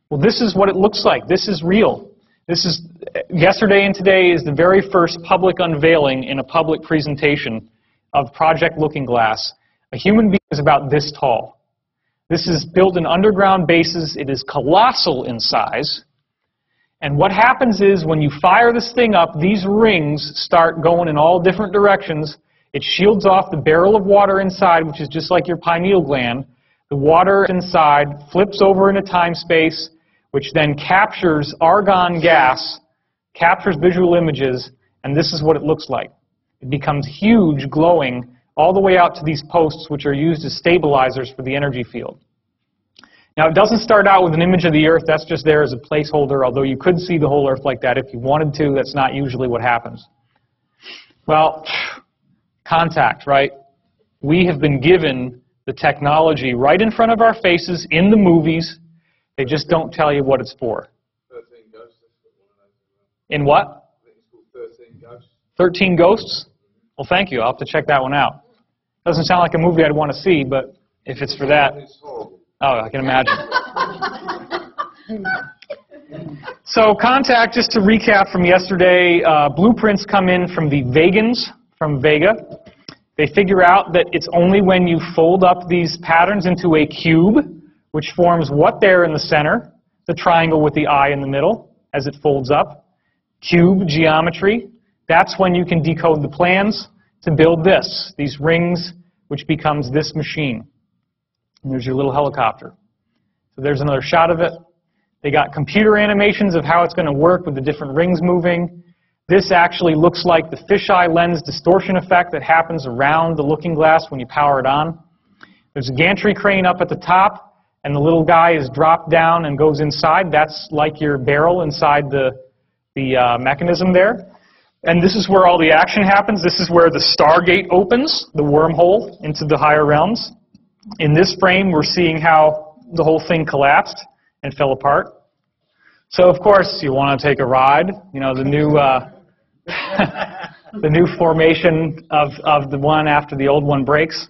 Well, this is what it looks like. This is real. Yesterday and today is the very first public unveiling in a public presentation of Project Looking Glass. A human being is about this tall. This is built in underground bases. It is colossal in size. And what happens is when you fire this thing up, these rings start going in all different directions. It shields off the barrel of water inside, which is just like your pineal gland. The water inside flips over into time-space, which then captures argon gas, captures visual images, and this is what it looks like. It becomes huge, glowing, all the way out to these posts, which are used as stabilizers for the energy field. Now, it doesn't start out with an image of the Earth. That's just there as a placeholder, although you could see the whole Earth like that if you wanted to. That's not usually what happens. Well, contact, right? We have been given the technology right in front of our faces in the movies. They just don't tell you what it's for. 13 Ghosts. In what? I think it's called 13 Ghosts. 13 Ghosts? Well, thank you. I'll have to check that one out. Doesn't sound like a movie I'd want to see, but if it's for that... It's horrible. Oh, I can imagine. So contact, just to recap from yesterday, blueprints come in from the Vegans, from Vega. They figure out that it's only when you fold up these patterns into a cube, which forms what there in the center, the triangle with the eye in the middle, as it folds up. Cube geometry. That's when you can decode the plans to build this, these rings, which becomes this machine. And there's your little helicopter. So there's another shot of it. They got computer animations of how it's going to work with the different rings moving. This actually looks like the fisheye lens distortion effect that happens around the looking glass when you power it on. There's a gantry crane up at the top, and the little guy is dropped down and goes inside. That's like your barrel inside the mechanism there. And this is where all the action happens. This is where the Stargate opens, the wormhole into the higher realms. In this frame, we're seeing how the whole thing collapsed and fell apart. So, of course, you want to take a ride. You know, the new the new formation of the one after the old one breaks.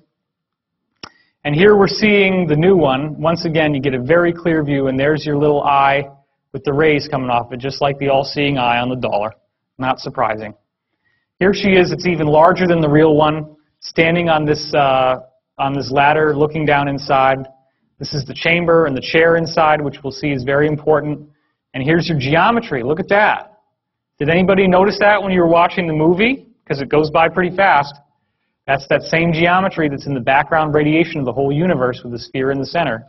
And here we're seeing the new one. Once again, you get a very clear view, and there's your little eye with the rays coming off it, just like the all-seeing eye on the dollar. Not surprising. Here she is. It's even larger than the real one, standing on this ladder, looking down inside. This is the chamber and the chair inside, which we'll see is very important. And here's your geometry. Look at that. Did anybody notice that when you were watching the movie? Because it goes by pretty fast. That's that same geometry that's in the background radiation of the whole universe with the sphere in the center.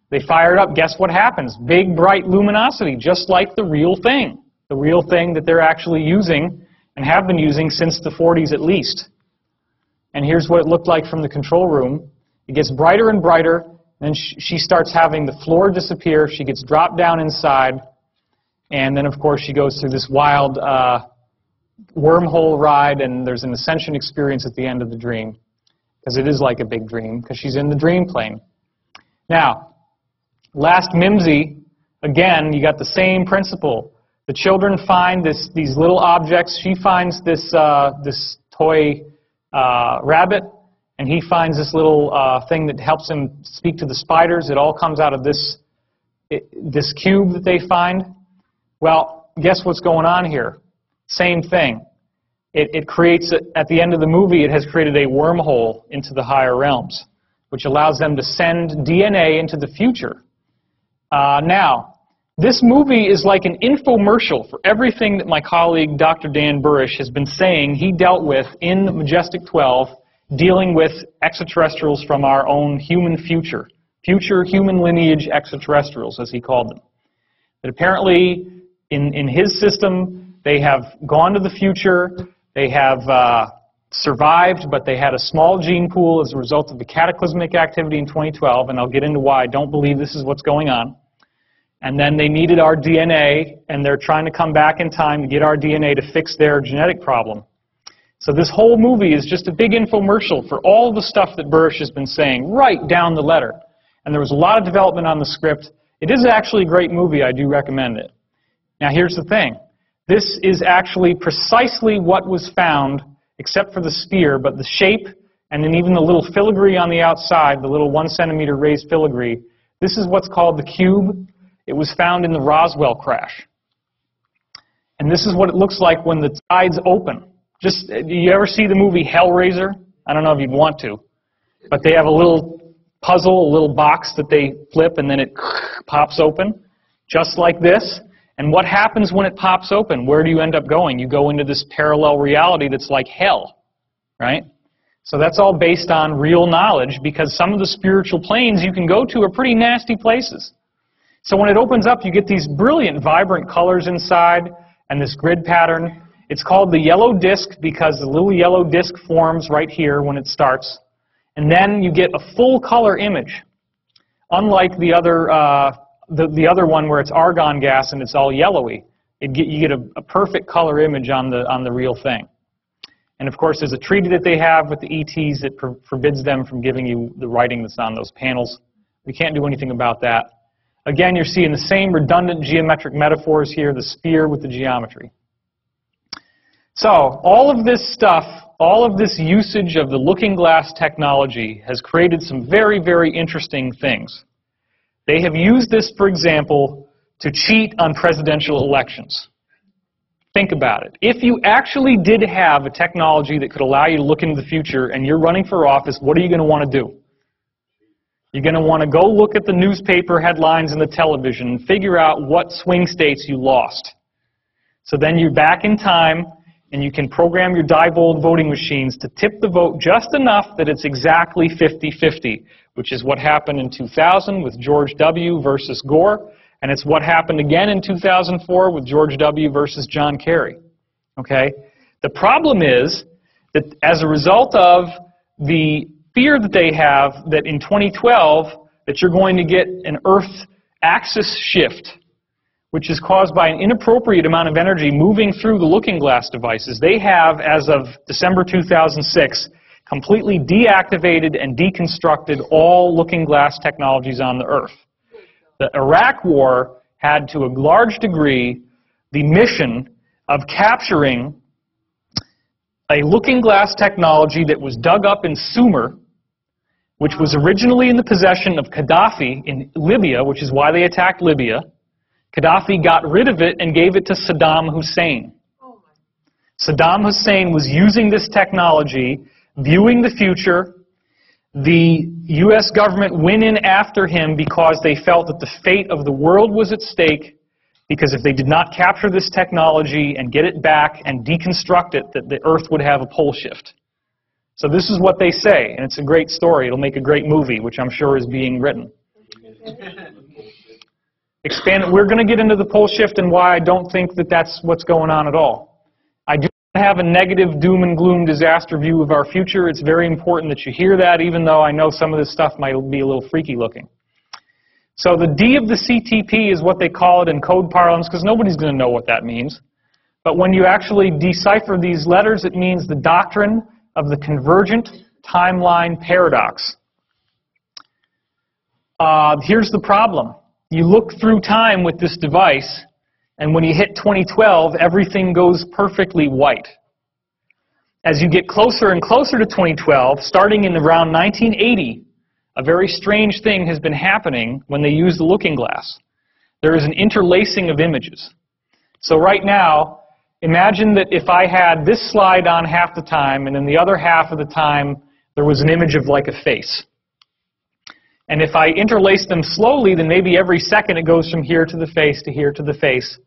They fire it up. Guess what happens? Big, bright luminosity, just like the real thing. The real thing that they're actually using and have been using since the 40s at least. And here's what it looked like from the control room. It gets brighter and brighter, then she starts having the floor disappear. She gets dropped down inside, and then, of course, she goes through this wild wormhole ride, and there's an ascension experience at the end of the dream, because it is like a big dream, because she's in the dream plane. Now, last Mimsy, again, you got the same principle. The children find these little objects. She finds this toy rabbit, and he finds this little thing that helps him speak to the spiders. It all comes out of this cube that they find. Well, guess what's going on here? Same thing. It creates, at the end of the movie, it has created a wormhole into the higher realms, which allows them to send DNA into the future. Now, this movie is like an infomercial for everything that my colleague Dr. Dan Burish has been saying he dealt with in Majestic 12, dealing with extraterrestrials from our own human future human lineage extraterrestrials, as he called them. That apparently, in his system, they have gone to the future, they have survived, but they had a small gene pool as a result of the cataclysmic activity in 2012, and I'll get into why I don't believe this is what's going on. And then they needed our DNA, and they're trying to come back in time to get our DNA to fix their genetic problem. So this whole movie is just a big infomercial for all the stuff that Burish has been saying, right down the letter. And there was a lot of development on the script. It is actually a great movie. I do recommend it. Now here's the thing. This is actually precisely what was found, except for the sphere, but the shape, and then even the little filigree on the outside, the little 1 centimeter raised filigree. This is what's called the cube. It was found in the Roswell crash. And this is what it looks like when the tides open. Just, you ever see the movie Hellraiser? I don't know if you'd want to. But they have a little puzzle, a little box that they flip, and then it pops open, just like this. And what happens when it pops open? Where do you end up going? You go into this parallel reality that's like hell, right? So that's all based on real knowledge, because some of the spiritual planes you can go to are pretty nasty places. So when it opens up, you get these brilliant, vibrant colors inside and this grid pattern. It's called the yellow disk because the little yellow disk forms right here when it starts. And then you get a full color image, unlike the other one where it's argon gas and it's all yellowy. You get a perfect color image on the real thing. And of course, there's a treaty that they have with the ETs that forbids them from giving you the writing that's on those panels. We can't do anything about that. Again, you're seeing the same redundant geometric metaphors here, the sphere with the geometry. So all of this stuff, all of this usage of the looking glass technology has created some very, very interesting things. They have used this, for example, to cheat on presidential elections. Think about it. If you actually did have a technology that could allow you to look into the future and you're running for office, what are you going to want to do? You're going to want to go look at the newspaper headlines and the television and figure out what swing states you lost. So then you're back in time and you can program your Diebold voting machines to tip the vote just enough that it's exactly 50-50, which is what happened in 2000 with George W. versus Gore, and it's what happened again in 2004 with George W. versus John Kerry. Okay? The problem is that as a result of the fear that they have that in 2012 that you're going to get an Earth axis shift, which is caused by an inappropriate amount of energy moving through the looking glass devices. They have, as of December 2006, completely deactivated and deconstructed all looking glass technologies on the Earth. The Iraq War had, to a large degree, the mission of capturing a looking glass technology that was dug up in Sumer, which was originally in the possession of Gaddafi in Libya, which is why they attacked Libya. Gaddafi got rid of it and gave it to Saddam Hussein. Saddam Hussein was using this technology, viewing the future. The U.S. government went in after him because they felt that the fate of the world was at stake, because if they did not capture this technology and get it back and deconstruct it, that the Earth would have a pole shift. So this is what they say, and it's a great story. It'll make a great movie, which I'm sure is being written. We're going to get into the pole shift and why I don't think that that's what's going on at all. I do not have a negative doom and gloom disaster view of our future. It's very important that you hear that, even though I know some of this stuff might be a little freaky looking. So the D of the CTP is what they call it in code parlance, because nobody's going to know what that means. But when you actually decipher these letters, it means the doctrine of the convergent timeline paradox. Here's the problem. You look through time with this device, and when you hit 2012, everything goes perfectly white. As you get closer and closer to 2012, starting in around 1980, a very strange thing has been happening when they use the looking glass. There is an interlacing of images. So right now, imagine that if I had this slide on half the time, and then the other half of the time, there was an image of like a face. And if I interlace them slowly, then maybe every second it goes from here to the face to here to the face.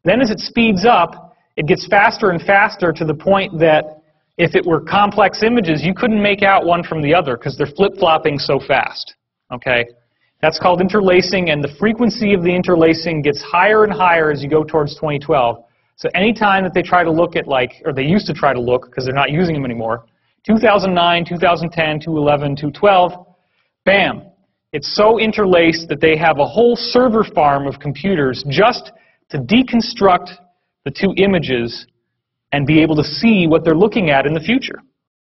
Then as it speeds up, it gets faster and faster to the point that if it were complex images, you couldn't make out one from the other because they're flip-flopping so fast. Okay? That's called interlacing, and the frequency of the interlacing gets higher and higher as you go towards 2012. So anytime that they try to look at, or they used to try to look because they're not using them anymore, 2009, 2010, 2011, 2012, bam. It's so interlaced that they have a whole server farm of computers just to deconstruct the two images and be able to see what they're looking at in the future.